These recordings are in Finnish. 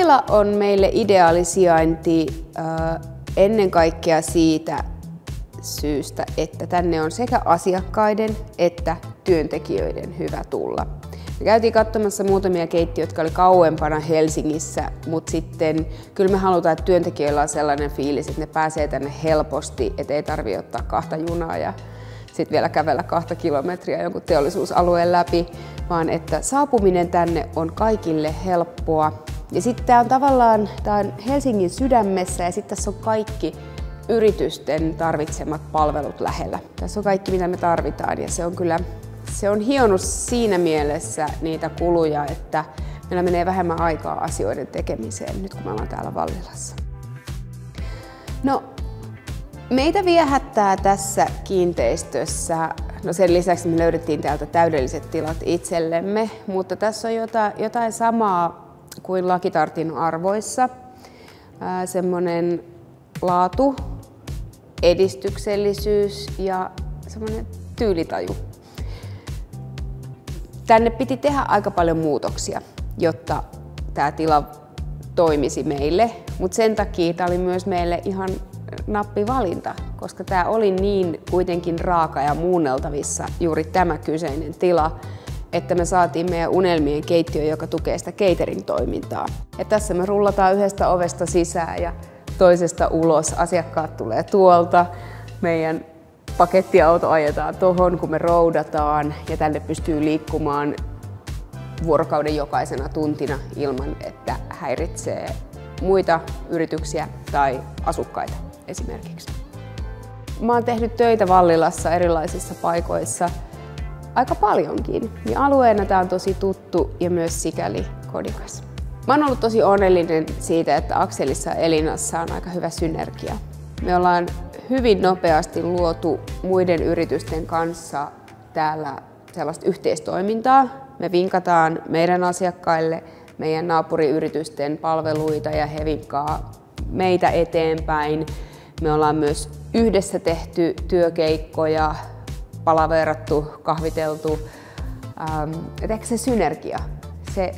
Vallila on meille ideaali sijainti ennen kaikkea siitä syystä, että tänne on sekä asiakkaiden että työntekijöiden hyvä tulla. Me käytiin katsomassa muutamia keittiöitä, jotka oli kauempana Helsingissä, mutta sitten kyllä me halutaan, että työntekijöillä on sellainen fiilis, että ne pääsee tänne helposti, että ei tarvitse ottaa 2 junaa ja sitten vielä kävellä 2 kilometriä jonkun teollisuusalueen läpi, vaan että saapuminen tänne on kaikille helppoa. Ja sitten tämä on tavallaan Helsingin sydämessä ja sitten tässä on kaikki yritysten tarvitsemat palvelut lähellä. Tässä on kaikki, mitä me tarvitaan ja se on hionut siinä mielessä niitä kuluja, että meillä menee vähemmän aikaa asioiden tekemiseen nyt kun me ollaan täällä Vallilassa. No, meitä viehättää tässä kiinteistössä, no sen lisäksi me löydettiin täältä täydelliset tilat itsellemme, mutta tässä on jotain samaa kuin Lakitartin arvoissa. Semmoinen laatu, edistyksellisyys ja semmoinen tyylitaju. Tänne piti tehdä aika paljon muutoksia, jotta tämä tila toimisi meille, mutta sen takia tämä oli myös meille ihan nappivalinta, koska tämä oli niin kuitenkin raaka ja muunneltavissa juuri tämä kyseinen tila, että me saatiin meidän unelmien keittiö, joka tukee sitä catering-toimintaa. Ja tässä me rullataan yhdestä ovesta sisään ja toisesta ulos. Asiakkaat tulee tuolta, meidän pakettiauto ajetaan tuohon, kun me roudataan ja tänne pystyy liikkumaan vuorokauden jokaisena tuntina ilman, että häiritsee muita yrityksiä tai asukkaita esimerkiksi. Mä oon tehnyt töitä Vallilassa erilaisissa paikoissa aika paljonkin, niin alueena tää on tosi tuttu ja myös sikäli kodikas. Mä oon ollut tosi onnellinen siitä, että Akselissa ja Elinassa on aika hyvä synergia. Me ollaan hyvin nopeasti luotu muiden yritysten kanssa täällä sellaista yhteistoimintaa. Me vinkataan meidän asiakkaille meidän naapuriyritysten palveluita ja he vinkkaa meitä eteenpäin. Me ollaan myös yhdessä tehty työkeikkoja, palaveerattu, kahviteltu. Ehkä se synergia,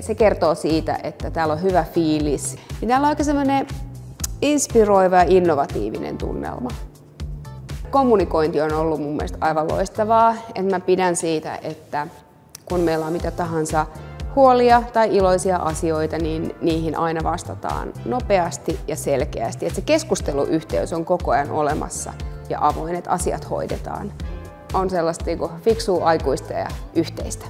se kertoo siitä, että täällä on hyvä fiilis. Ja täällä on aika sellainen inspiroiva ja innovatiivinen tunnelma. Kommunikointi on ollut mun mielestä aivan loistavaa. Mä pidän siitä, että kun meillä on mitä tahansa huolia tai iloisia asioita, niin niihin aina vastataan nopeasti ja selkeästi. Että se keskusteluyhteys on koko ajan olemassa ja avoin, että asiat hoidetaan. On sellaista fiksua aikuista ja yhteistä.